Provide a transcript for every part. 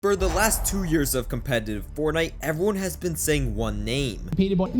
For the last 2 years of competitive Fortnite, everyone has been saying one name. Peterbot.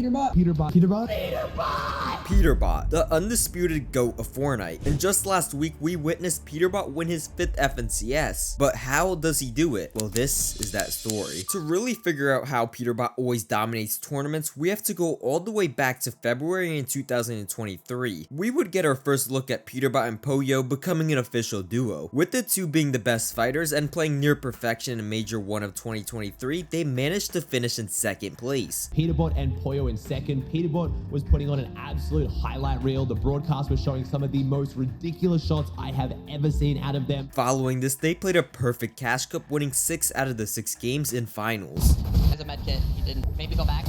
Peterbot, the undisputed GOAT of Fortnite. And just last week, we witnessed Peterbot win his 5th FNCS. But how does he do it? Well, this is that story. To really figure out how Peterbot always dominates tournaments, we have to go all the way back to February in 2023. We would get our first look at Peterbot and Poyo becoming an official duo. With the two being the best fighters and playing near perfection in Major 1 of 2023, they managed to finish in 2nd place. Peterbot and Poyo in 2nd. Peterbot was putting on an absolute highlight reel. The broadcast was showing some of the most ridiculous shots I have ever seen out of them. Following this, they played a perfect cash cup, winning 6 out of the 6 games in finals. As a med kit, you didn't. Maybe go back.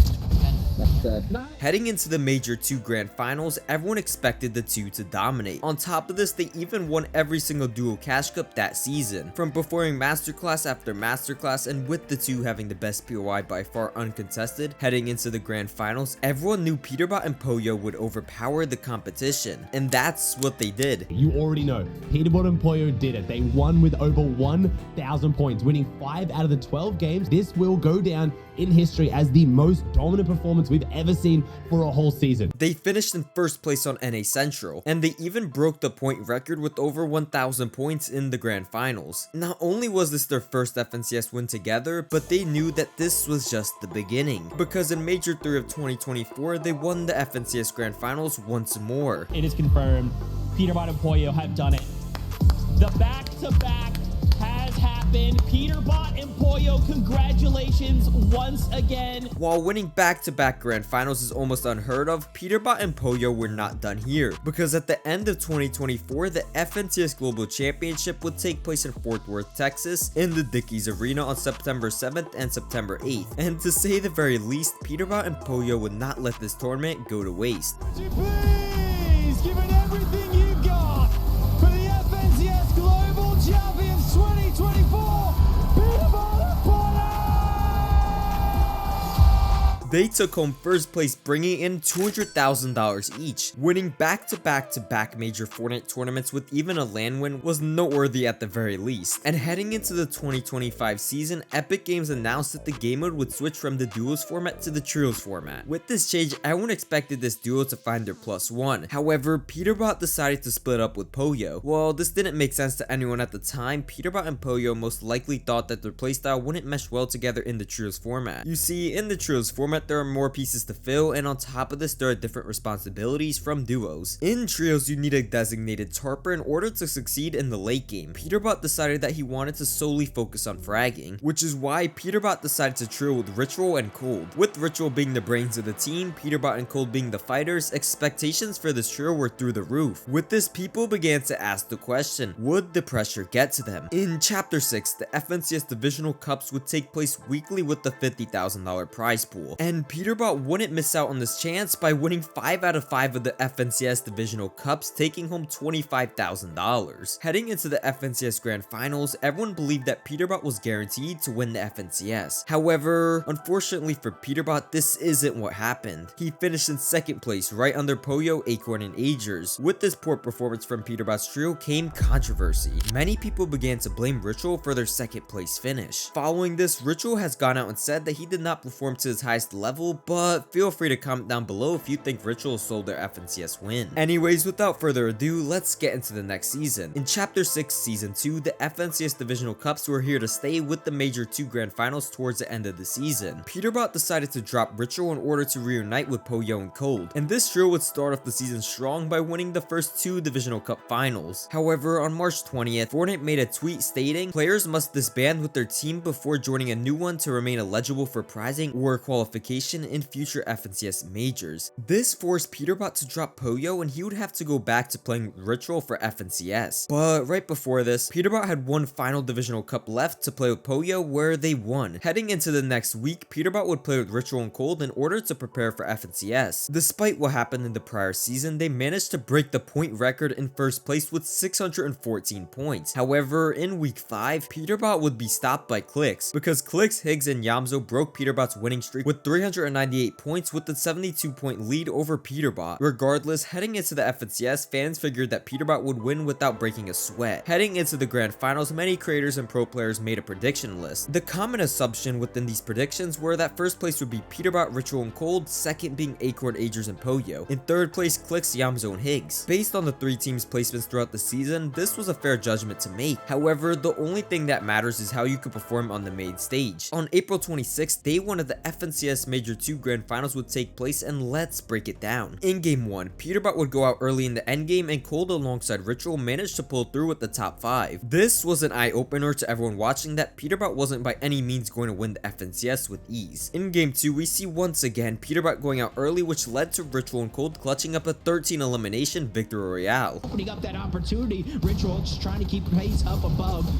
Heading into the Major 2 Grand Finals, everyone expected the two to dominate. On top of this, they even won every single duo cash cup that season, from performing masterclass after masterclass, and with the two having the best POI by far uncontested. Heading into the Grand Finals, everyone knew Peterbot and Poyo would overpower the competition, and that's what they did. You already know, Peterbot and Poyo did it. They won with over 1,000 points, winning 5 out of the 12 games. This will go down in history as the most dominant performance we've ever seen for a whole season. They finished in 1st place on NA Central, and they even broke the point record with over 1,000 points in the Grand Finals. Not only was this their first FNCS win together, but they knew that this was just the beginning, because in Major 3 of 2024, they won the FNCS Grand Finals once more. It is confirmed, Peterbot and Poyo have done it. The back-to-back has happened. Peterbot and Poyo, congratulations once again. While winning back-to-back Grand Finals is almost unheard of, Peterbot and Poyo were not done here, because at the end of 2024, the FNCS Global Championship would take place in Fort Worth, Texas, in the Dickies Arena on September 7th and September 8th. And to say the very least, Peterbot and Poyo would not let this tournament go to waste. Please give it everything you've got for the FNCS Global Champions 2024. They took home 1st place, bringing in $200,000 each. Winning back-to-back-to-back major Fortnite tournaments with even a LAN win was noteworthy at the very least. And heading into the 2025 season, Epic Games announced that the game mode would switch from the duos format to the trios format. With this change, everyone expected this duo to find their +1. However, Peterbot decided to split up with Poyo. While this didn't make sense to anyone at the time, Peterbot and Poyo most likely thought that their playstyle wouldn't mesh well together in the trios format. You see, in the trios format, there are more pieces to fill, and on top of this, there are different responsibilities from duos. In trios, you need a designated tarper in order to succeed in the late game. Peterbot decided that he wanted to solely focus on fragging, which is why Peterbot decided to trio with Ritual and Cold. With Ritual being the brains of the team, Peterbot and Cold being the fighters, expectations for this trio were through the roof. With this, people began to ask the question, would the pressure get to them? In Chapter 6, the FNCS Divisional Cups would take place weekly with the $50,000 prize pool, and Peterbot wouldn't miss out on this chance by winning 5 out of 5 of the FNCS Divisional Cups, taking home $25,000. Heading into the FNCS Grand Finals, everyone believed that Peterbot was guaranteed to win the FNCS. However, unfortunately for Peterbot, this isn't what happened. He finished in 2nd place, right under Poyo, Acorn, and Agers. With this poor performance from Peterbot's trio came controversy. Many people began to blame Ritual for their 2nd place finish. Following this, Ritual has gone out and said that he did not perform to his highest level, but feel free to comment down below if you think Ritual sold their FNCS win. Anyways, without further ado, let's get into the next season. In Chapter 6, Season 2, the FNCS Divisional Cups were here to stay with the Major 2 Grand Finals towards the end of the season. Peterbot decided to drop Ritual in order to reunite with Poyo and Cold, and this trio would start off the season strong by winning the first 2 Divisional Cup finals. However, on March 20th, Fortnite made a tweet stating, players must disband with their team before joining a new one to remain eligible for prizing or qualification in future FNCS majors. This forced Peterbot to drop Poyo, and he would have to go back to playing Ritual for FNCS. But right before this, Peterbot had one final Divisional Cup left to play with Poyo, where they won. Heading into the next week, Peterbot would play with Ritual and Cold in order to prepare for FNCS. Despite what happened in the prior season, they managed to break the point record in 1st place with 614 points. However, in week 5, Peterbot would be stopped by Clicks, because Clicks, Higgs, and Yamzo broke Peterbot's winning streak with 398 points with the 72-point lead over Peterbot. Regardless, heading into the FNCS, fans figured that Peterbot would win without breaking a sweat. Heading into the grand finals, many creators and pro players made a prediction list. The common assumption within these predictions were that first place would be Peterbot, Ritual, and Cold, second being Acorn, Agers, and Poyo. In third place, Clicks, Yamzo, and Higgs. Based on the three teams' placements throughout the season, this was a fair judgment to make. However, the only thing that matters is how you could perform on the main stage. On April 26th, day one of the FNCS Major 2 Grand Finals would take place, and let's break it down. In Game 1, Peterbot would go out early in the endgame, and Cold alongside Ritual managed to pull through with the top 5. This was an eye-opener to everyone watching that Peterbot wasn't by any means going to win the FNCS with ease. In Game 2, we see once again Peterbot going out early, which led to Ritual and Cold clutching up a 13 elimination victory royale. Opening up that opportunity, Ritual just trying to keep pace up above.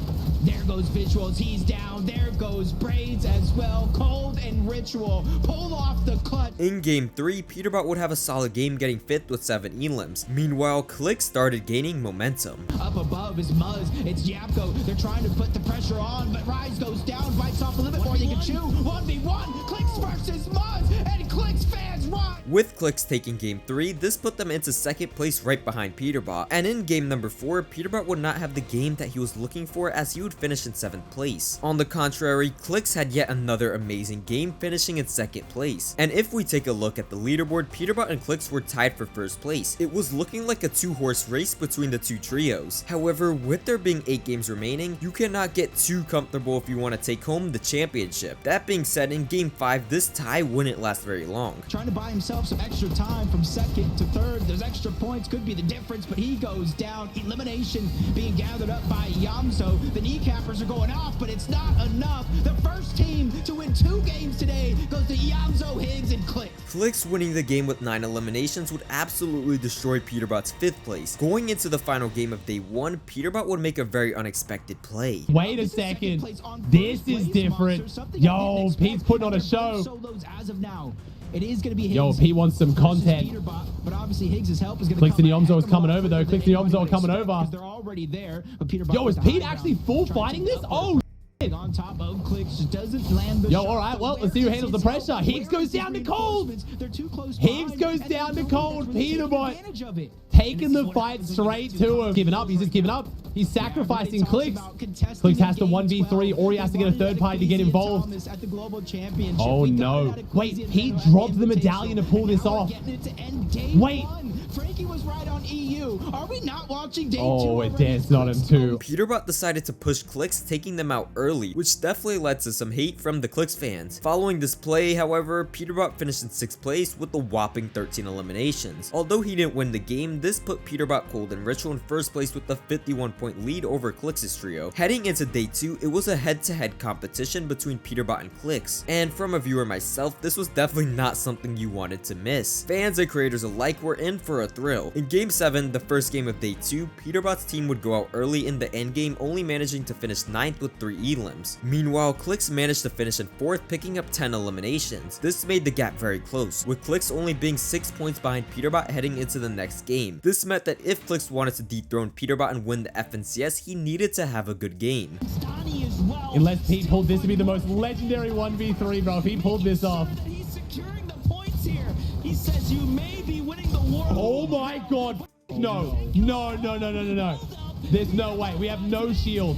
There goes Visuals, he's down. There goes Braids as well. Cold and Ritual pull off the clutch. In Game 3, Peterbot would have a solid game, getting 5th with 7 elims. Meanwhile, Click started gaining momentum. Up above is Muzz, it's Yapko. They're trying to put the pressure on, but Rise goes down, bites off a little bit more than he can chew. 1v1, Clicks versus Muzz, and Clicks fans run. With Clicks taking Game 3, this put them into second place right behind Peterbot. And in Game number 4, Peterbot would not have the game that he was looking for, as he would finish in 7th place. On the contrary, Clicks had yet another amazing game, finishing in 2nd place. And if we take a look at the leaderboard, Peterbot and Clicks were tied for 1st place. It was looking like a 2-horse race between the two trios. However, with there being 8 games remaining, you cannot get too comfortable if you want to take home the championship. That being said, in Game 5, this tie wouldn't last very long. Trying to buy himself some extra time from 2nd to 3rd. Those extra points could be the difference, but he goes down. Elimination being gathered up by Yamzo. The kneecappers are going off, but it's not enough. The first team to win 2 games today goes to Yamzo, Higgs, and Click. Clicks winning the game with 9 eliminations would absolutely destroy Peterbot's 5th place. Going into the final game of day 1, Peterbot would make a very unexpected play. Wait a second. This is different. Yo, Pete's putting on a show. As of now, it is going to be Higgs. Yo, Pete wants some content. Peterbot, but obviously Higgs' help is going to Clicks and Yamzo is coming over though. Clicks and Yamzo are coming over. They're already there, but Peterbot. Yo, is Pete actually full fighting this? Oh, on top of Clicks, just doesn't land the yo, all right, well, let's see who handles the pressure. Higgs goes down to Cold. They're too close. Higgs goes down to Cold. Peterbot taking the fight straight to him. Giving up, he's just giving up. He's sacrificing Clicks. Clicks has to 1v3, or he has to get a third party to get involved. Oh no. Wait, Pete dropped the medallion to pull this off. Wait. Frankie was right on EU. Are we not watching day 2? Oh, it danced not in 2. Peterbot decided to push Clicks, taking them out early, which definitely led to some hate from the Clicks fans. Following this play, however, Peterbot finished in 6th place with a whopping 13 eliminations. Although he didn't win the game, this put Peterbot, Cold, and Ritual in 1st place with a 51-point lead over Clicks' trio. Heading into day 2, it was a head-to-head competition between Peterbot and Clicks. And from a viewer myself, this was definitely not something you wanted to miss. Fans and creators alike were in for a thrill. In Game 7, the first game of day 2, Peterbot's team would go out early in the endgame, only managing to finish 9th with 3 elims. Meanwhile, Clicks managed to finish in 4th, picking up 10 eliminations. This made the gap very close, with Clicks only being 6 points behind Peterbot heading into the next game. This meant that if Clicks wanted to dethrone Peterbot and win the FNCS, he needed to have a good game. Unless Pete pulled this to be the most legendary 1v3, bro. If he pulled this off. He's securing the points here. He says you may be winning the war. Oh my god. No. No, no, no, no, no, no. There's no way. We have no shield.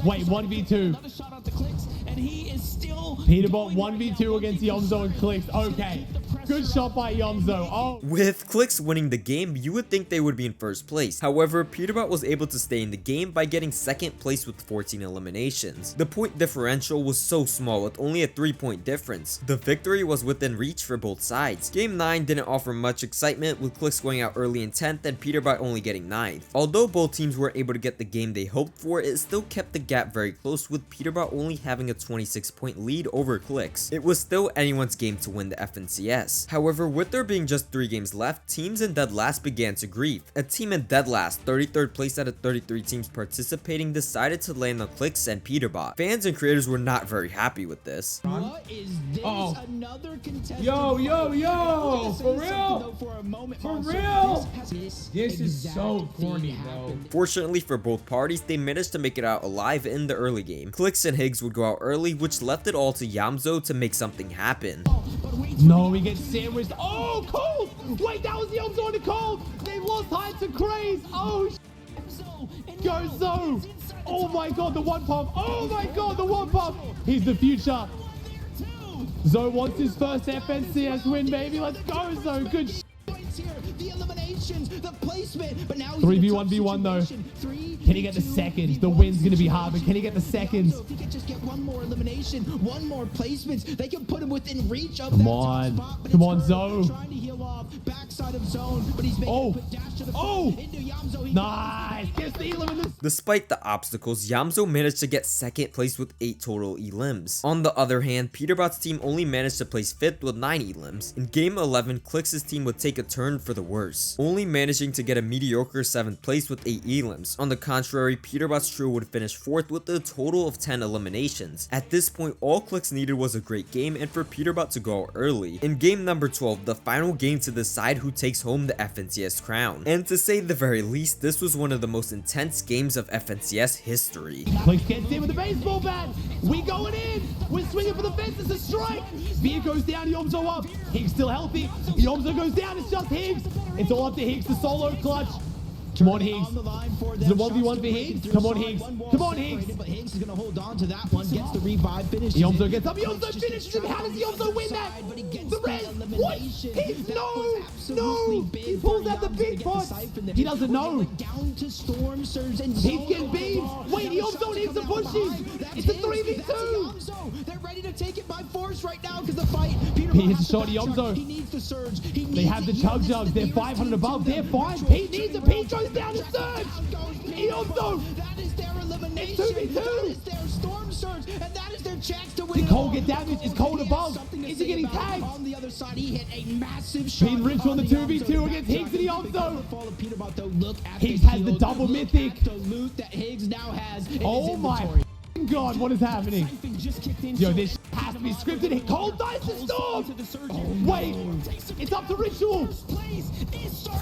Wait, 1v2. Another shot out the Clicks, and he is still Peterbot 1v2 against Yamzo and Clicks. Okay. Good shot by Yamzo. Oh. With Clicks winning the game, you would think they would be in 1st place. However, Peterbot was able to stay in the game by getting 2nd place with 14 eliminations. The point differential was so small, with only a 3-point difference. The victory was within reach for both sides. Game 9 didn't offer much excitement, with Clicks going out early in 10th and Peterbot only getting 9th. Although both teams were able to get the game they hoped for, it still kept the gap very close, with Peterbot only having a 26-point lead over Clicks. It was still anyone's game to win the FNCS. However, with there being just 3 games left, teams in dead last began to grieve. A team in dead last, 33rd place out of 33 teams participating, decided to land on Clicks and Peterbot. Fans and creators were not very happy with this. What is this? Another contestant. Yo, for real? For real? This is so corny, bro. Fortunately for both parties, they managed to make it out alive in the early game. Clicks and Higgs would go out early, which left it all to Yamzo to make something happen. But No, he gets sandwiched. Oh, cold! Wait, that was Yomzo on the cold! They lost height to Craze! Oh, go Zo! Oh my god, the one pump! Oh my god, the one pump! He's the future. Zo wants his first FNCS win, baby. Let's go, Zo. Good The eliminations, the placement, but now 3v1v1 though. Can he get the seconds? The win's gonna be hard, but can he get the seconds? If he could just get one more elimination, one more placements, they can put him within reach of Come that on. top spot. Come on, Zo. Trying to heal off backside of zone, but he's making a quick dash to the front into Yamzo. Nice. Gets the elim in this. Despite the obstacles, Yamzo managed to get second place with 8 total elims. On the other hand, Peterbot's team only managed to place 5th with 9 elims. In game 11, Clix's team would take a turn for the worse, only managing to get a mediocre 7th place with 8 elims. On the contrary, Peterbot's trio would finish 4th with a total of 10 eliminations. At this point, all Clix needed was a great game and for Peterbot to go out early. In game number 12, the final game to decide who takes home the FNCS crown. And to say the very least, this was one of the most intense games of FNCS history. Clix gets in with a baseball bat. We going in. We're swinging for the fence. It's a strike. Veer goes down. Yomzo up. Higgs still healthy. Yomzo goes down. It's just Higgs. It's all up to Higgs. The solo clutch. Come on, Higgs. Is it a 1v1 for Higgs? Come on, Higgs. Come on, Higgs. But Higgs is going to hold on to that one. Gets the revive finish. Yomzo gets up. Yomzo finishes him. How does Yomzo win that? The res. What? Higgs, no. No. He pulls out the big pot. He doesn't know. Down to Storm Surge and He's getting beamed. Wait, Yomzo and Higgs are pushing. It's a 3v2. They're ready to take it by force right now because the fight. Pete hits a shot. Yomzo. He needs the surge. They have the chug jugs. They're 500 above. They're fine. Pete needs it. Pete goes down to surge. Yomzo. That is their elimination. It's 2v2. That is their Storm Surge, and that is their chance to win. Did Cole get damaged? Is Cole above? Is he getting tagged? On the other side, he hit a massive shot. Pete Rich on the 2v2 against Higgs and Yomzo. Look at Higgs has the double mythic. The loot that Higgs now has. Oh my god, what is happening? Yo, this has to be scripted. Cole dies to Storm. Wait, it's up to Ritual.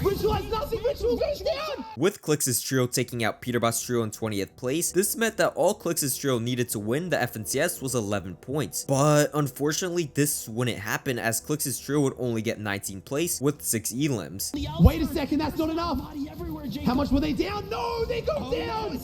Ritual has nothing. Ritual goes down. With Clix's trio taking out Peterbot's trio in 20th place, this meant that all Clix's trio needed to win the FNCS was 11 points. But unfortunately, this wouldn't happen as Clix's trio would only get 19th place with 6 elims. Wait a second, that's not enough. How much were they down? No, they go down.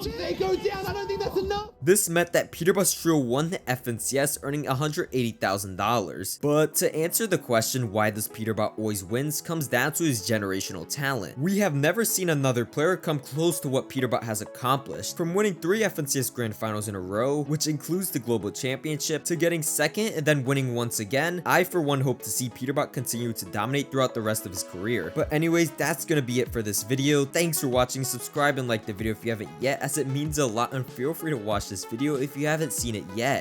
They go down. I don't think that's enough. This meant that Peterbot's trio won the FNCS, earning $180,000. But to answer the question why does Peterbot always wins comes down to his generational talent. We have never seen another player come close to what Peterbot has accomplished, from winning 3 FNCS Grand Finals in a row, which includes the Global Championship, to getting second and then winning once again. I for one hope to see Peterbot continue to dominate throughout the rest of his career. But anyways, that's gonna be it for this video. Thanks for watching, subscribe and like the video if you haven't yet, as it means a lot, and feel free to watch this video if you haven't seen it yet.